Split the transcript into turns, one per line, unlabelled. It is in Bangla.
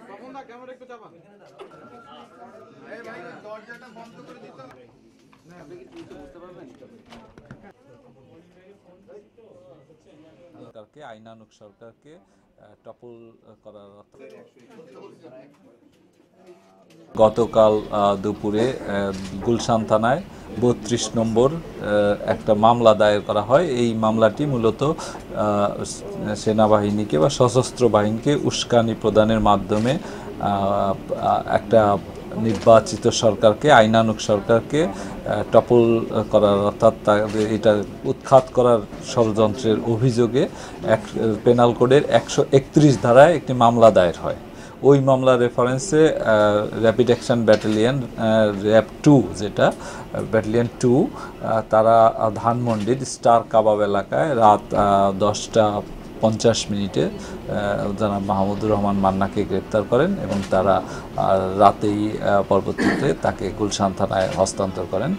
তখন না ক্যামেরা একটু চাপান। এই ভাই দরজাটা বন্ধ করে দিতে হবে। না আপনি কি বুঝতে পারবেন?
সরকারকে আইনানুগ সরকারকে টপল করার গতকাল দুপুরে গুলশান থানায় ৩২ নম্বর একটা মামলা দায়ের করা হয়। এই মামলাটি মূলত সেনাবাহিনীকে বা সশস্ত্র বাহিনীকে উস্কানি প্রদানের মাধ্যমে একটা নির্বাচিত সরকারকে আইনানুগ সরকারকে টপল করার অর্থাৎ এটা উৎখাত করার ষড়যন্ত্রের অভিযোগে পেনাল কোডের ১৩১ ধারায় একটি মামলা দায়ের হয়। ওই মামলার রেফারেন্সে র্যাপিড অ্যাকশন ব্যাটালিয়ন র্যাব 2 যেটা ব্যাটালিয়ন 2 তারা ধানমন্ডির স্টার কাবাব এলাকায় রাত 10:50 যারা মাহমুদুর রহমান মান্নাকে গ্রেপ্তার করেন এবং তারা রাতেই পরবর্তীতে তাকে গুলশান থানায় হস্তান্তর করেন।